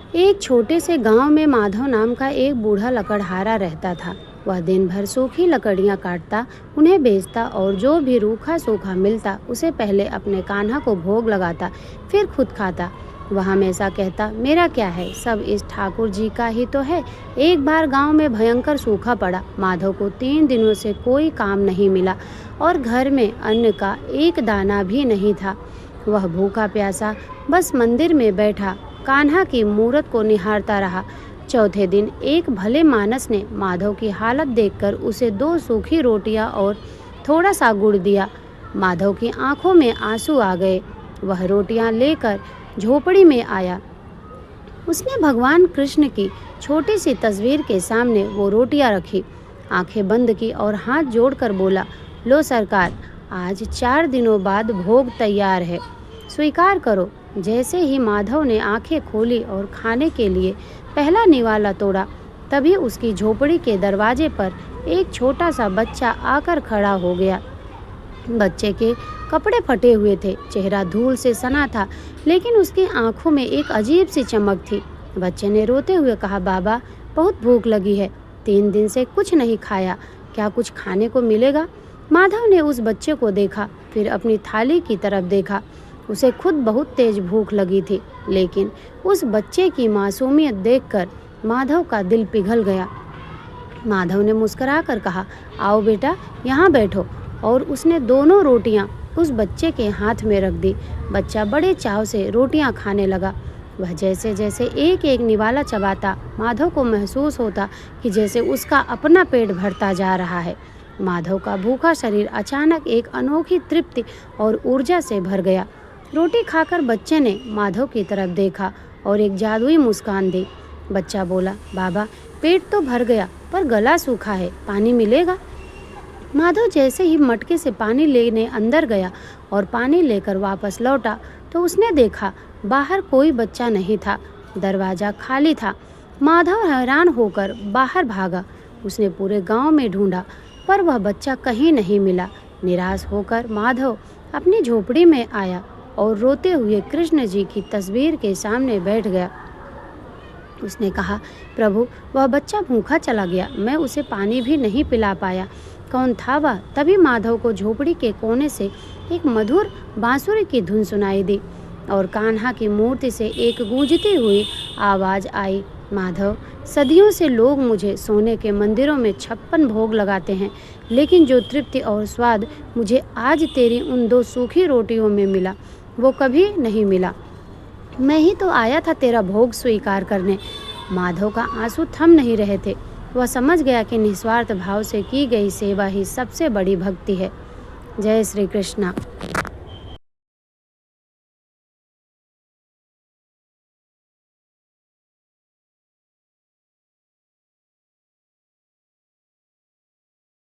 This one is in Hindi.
एक छोटे से गांव में माधव नाम का एक बूढ़ा लकड़हारा रहता था। वह दिन भर सूखी लकड़ियां काटता, उन्हें बेचता और जो भी रूखा सूखा मिलता उसे पहले अपने कान्हा को भोग लगाता, फिर खुद खाता। वह हमेशा कहता, मेरा क्या है, सब इस ठाकुर जी का ही तो है। एक बार गांव में भयंकर सूखा पड़ा। माधव को 3 दिनों से कोई काम नहीं मिला और घर में अन्न का एक दाना भी नहीं था। वह भूखा प्यासा बस मंदिर में बैठा कान्हा की मूरत को निहारता रहा। चौथे दिन एक भले मानस ने माधव की हालत देखकर उसे 2 सूखी रोटियां और थोड़ा सा गुड़ दिया। माधव की आंखों में आंसू आ गए। वह रोटियां लेकर झोपड़ी में आया। उसने भगवान कृष्ण की छोटी सी तस्वीर के सामने वो रोटियां रखी, आंखें बंद की और हाथ जोड़कर बोला, लो सरकार, आज 4 दिनों बाद भोग तैयार है, स्वीकार करो। जैसे ही माधव ने आंखें खोली और खाने के लिए पहला निवाला तोड़ा, तभी उसकी झोपड़ी के दरवाजे पर एक छोटा सा बच्चा आकर खड़ा हो गया। बच्चे के कपड़े फटे हुए थे, चेहरा धूल से सना था, लेकिन उसकी आंखों में एक अजीब सी चमक थी। बच्चे ने रोते हुए कहा, बाबा, बहुत भूख लगी है, 3 दिन से कुछ नहीं खाया, क्या कुछ खाने को मिलेगा? माधव ने उस बच्चे को देखा, फिर अपनी थाली की तरफ देखा। उसे खुद बहुत तेज भूख लगी थी, लेकिन उस बच्चे की मासूमियत देखकर माधव का दिल पिघल गया। माधव ने मुस्कुराकर कहा, आओ बेटा, यहाँ बैठो, और उसने दोनों रोटियां उस बच्चे के हाथ में रख दी। बच्चा बड़े चाव से रोटियां खाने लगा। वह जैसे जैसे एक एक निवाला चबाता, माधव को महसूस होता कि जैसे उसका अपना पेट भरता जा रहा है। माधव का भूखा शरीर अचानक एक अनोखी तृप्ति और ऊर्जा से भर गया। रोटी खाकर बच्चे ने माधव की तरफ देखा और एक जादुई मुस्कान दी। बच्चा बोला, बाबा, पेट तो भर गया, पर गला सूखा है, पानी मिलेगा? माधव जैसे ही मटके से पानी लेने अंदर गया और पानी लेकर वापस लौटा, तो उसने देखा बाहर कोई बच्चा नहीं था, दरवाज़ा खाली था। माधव हैरान होकर बाहर भागा। उसने पूरे गांव में ढूंढा, पर वह बच्चा कहीं नहीं मिला। निराश होकर माधव अपनी झोपड़ी में आया और रोते हुए कृष्ण जी की तस्वीर के सामने बैठ गया। उसने कहा, प्रभु, वह बच्चा भूखा चला गया, मैं उसे पानी भी नहीं पिला पाया। कौन था वह? तभी माधव को झोपड़ी के कोने से एक मधुर बांसुरी की धुन सुनाई दी और कान्हा की मूर्ति से एक गूंजती हुई आवाज़ आई, माधव, सदियों से लोग मुझे सोने के मंदिरों में 56 भोग लगाते हैं, लेकिन जो तृप्ति और स्वाद मुझे आज तेरी उन 2 सूखी रोटियों में मिला, वो कभी नहीं मिला। मैं ही तो आया था तेरा भोग स्वीकार करने। माधव का आंसू थम नहीं रहे थे। वह समझ गया कि निस्वार्थ भाव से की गई सेवा ही सबसे बड़ी भक्ति है। जय श्री कृष्णा।